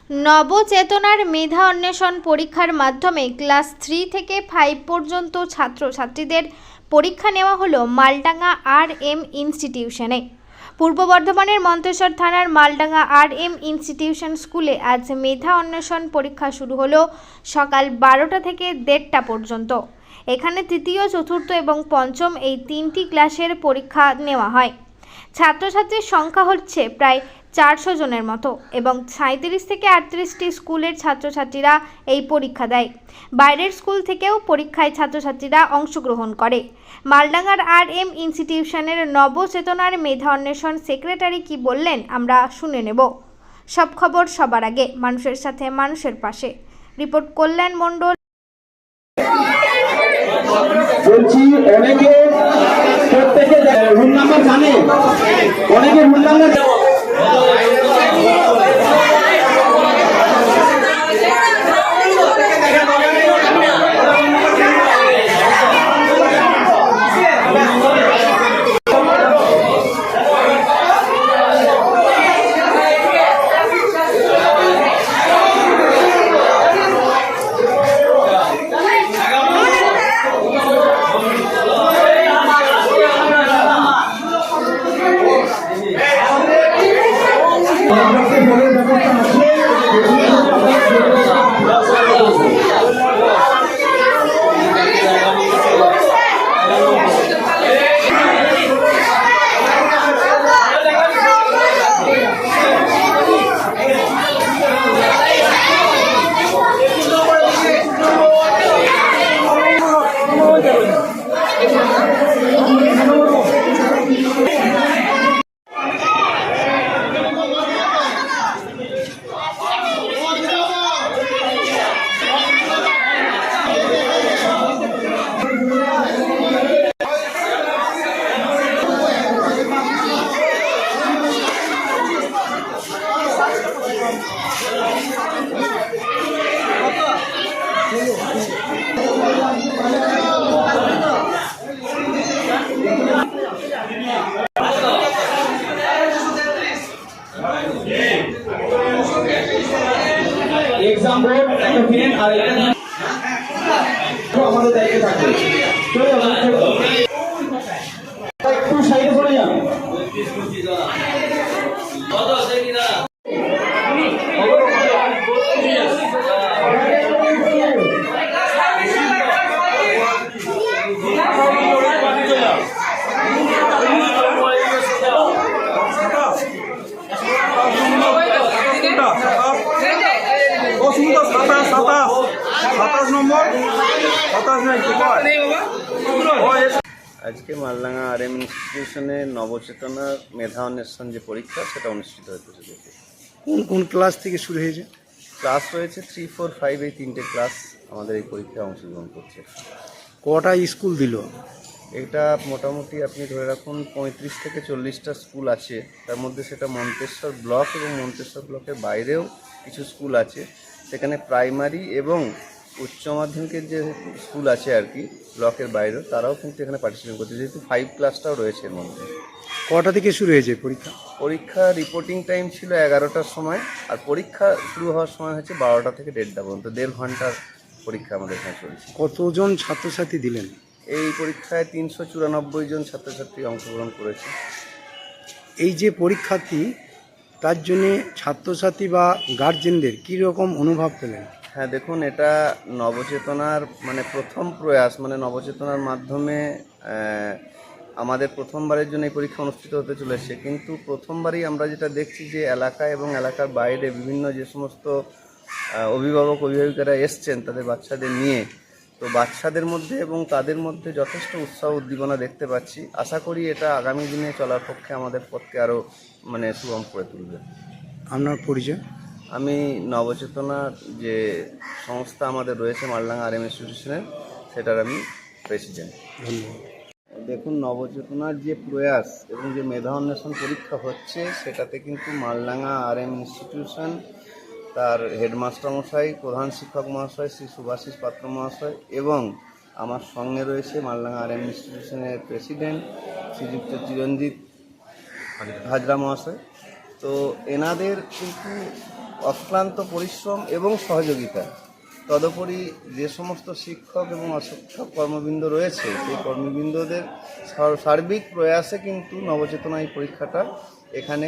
নবচেতনার মেধা অন্বেষণ পরীক্ষার মাধ্যমে ক্লাস 3 থেকে 5 পর্যন্ত ছাত্রছাত্রীদের পরীক্ষা নেওয়া হলো মালডাঙ্গা আর.এম ইনস্টিটিউশনে। পূর্ব বর্ধমানের মন্তেশ্বর থানার মালডাঙ্গা আর.এম ইনস্টিটিউশন স্কুলে আজ মেধা অন্বেষণ পরীক্ষা শুরু হলো সকাল 12টা থেকে 1:30টা পর্যন্ত। এখানে তৃতীয়, চতুর্থ এবং পঞ্চম এই 3টি ক্লাসের পরীক্ষা নেওয়া হয়। ছাত্রছাত্রীর সংখ্যা হচ্ছে প্রায় 400 জনের মতো এবং 37 থেকে 38টি স্কুলের ছাত্রছাত্রীরা এই পরীক্ষা দেয়। বাইরের স্কুল থেকেও পরীক্ষায় ছাত্রছাত্রীরা অংশগ্রহণ করে। মালডাঙ্গার আর.এম ইনস্টিটিউশনের নবচেতনার মেধা অন্বেষণ সেক্রেটারি কি বললেন আমরা শুনে নেব। সব খবর সবার আগে, মানুষের সাথে মানুষের পাশে। রিপোর্ট কল্যাণ মণ্ডল। বলছি অনেকে প্রত্যেকে রুল নাম্বার জানে, অনেকে রুল নাম্বার এক্সাম বোর্ড একটা ফ্রেন্ড আর আমাদের দায়িত্বে থাকবে। একটু সাইডে চলে যান। আজকে মালডাঙ্গা আর.এম ইনস্টিটিউশনে নবচেতনার মেধা অন্বেষণ যে পরীক্ষা সেটা অনুষ্ঠিত হতে চলেছে। কোন কোন ক্লাস থেকে শুরু হয়েছে? ক্লাস রয়েছে 3, 4, 5 এই 3টে ক্লাস আমাদের এই পরীক্ষায় অংশগ্রহণ করছে। কটা স্কুল দিল? এটা মোটামুটি আপনি ধরে রাখুন 35 থেকে 40টা স্কুল আছে। তার মধ্যে সেটা মন্তেশ্বর ব্লক এবং মন্তেশ্বর ব্লকের বাইরেও কিছু স্কুল আছে। সেখানে প্রাইমারি এবং উচ্চ মাধ্যমিকের যে স্কুল আছে আর কি ব্লকের বাইরেও, তারাও কিন্তু এখানে পার্টিসিপেট করছে, যেহেতু 5 ক্লাসটাও রয়েছে এর মধ্যে। কটা থেকে শুরু হয়েছে পরীক্ষা? পরীক্ষা রিপোর্টিং টাইম ছিল 11টার সময়, আর পরীক্ষা শুরু হওয়ার সময় হচ্ছে 12টা থেকে 1:30টা পর্যন্ত। 1.5 ঘন্টার পরীক্ষা আমাদের এখানে চলছে। কতজন ছাত্রছাত্রী দিলেন? এই পরীক্ষায় 394 জন ছাত্রছাত্রী অংশগ্রহণ করেছে। এই যে পরীক্ষার্থী, তার জন্যে ছাত্রছাত্রী বা গার্জেনদের কী রকম অনুভব পেলেন? হ্যাঁ দেখুন, এটা নবচেতনার প্রথম প্রয়াস, নবচেতনার মাধ্যমে আমাদের প্রথমবারের জন্য এই পরীক্ষা অনুষ্ঠিত হতে চলেছে। কিন্তু প্রথমবারই আমরা যেটা দেখছি যে এলাকায় এবং এলাকার বাইরে বিভিন্ন যে সমস্ত অভিভাবক অভিভাবিকারা এসছেন তাদের বাচ্চাদের নিয়ে, তো বাচ্চাদের মধ্যে এবং তাদের মধ্যে যথেষ্ট উৎসাহ উদ্দীপনা দেখতে পাচ্ছি। আশা করি এটা আগামী দিনে চলার পক্ষে আমাদের পথকে আরও সুগম করে তুলবে। আপনার পরিচয়? আমি নবচেতনার যে সংস্থা আমাদের রয়েছে মালডাঙ্গা আর.এম ইনস্টিটিউশনের, সেটার আমি প্রেসিডেন্ট। ধন্যবাদ। দেখুন, নবচেতনার যে প্রয়াস এবং যে মেধা অন্বেষণ পরীক্ষা হচ্ছে সেটাতে কিন্তু মালডাঙ্গা আর.এম ইনস্টিটিউশন, তার হেডমাস্টার মশাই, প্রধান শিক্ষক মহাশয় শ্রী সুভাষিস পাত্র মহাশয় এবং আমার সঙ্গে রয়েছে মালডাঙ্গা আর.এম ইনস্টিটিউশনের প্রেসিডেন্ট শ্রীযুক্ত চিরঞ্জিত হাজরা মহাশয়। তো এনাদের কিন্তু অক্লান্ত পরিশ্রম এবং সহযোগিতা, তদুপরি যে সমস্ত শিক্ষক এবং অশিক্ষক কর্মবৃন্দ রয়েছে সেই কর্মবৃন্দদের সার্বিক প্রয়াসে কিন্তু নবচেতনা এই পরীক্ষাটা এখানে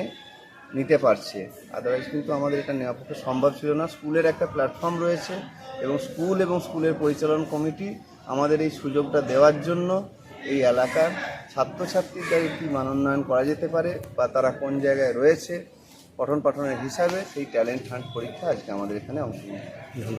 নিতে পারছে। আদারওয়াইজ কিন্তু আমাদের এটা নেওয়া পক্ষে সম্ভব ছিল না। স্কুলের একটা প্ল্যাটফর্ম রয়েছে এবং স্কুলের পরিচালন কমিটি আমাদের এই সুযোগটা দেওয়ার জন্য এই এলাকার ছাত্রছাত্রীদের কি মানোন্নয়ন করা যেতে পারে বা তারা কোন জায়গায় রয়েছে পঠন পাঠনের হিসাবে সেই ট্যালেন্ট হান্ট পরীক্ষা আজকে আমাদের এখানে অংশ নিয়েছে।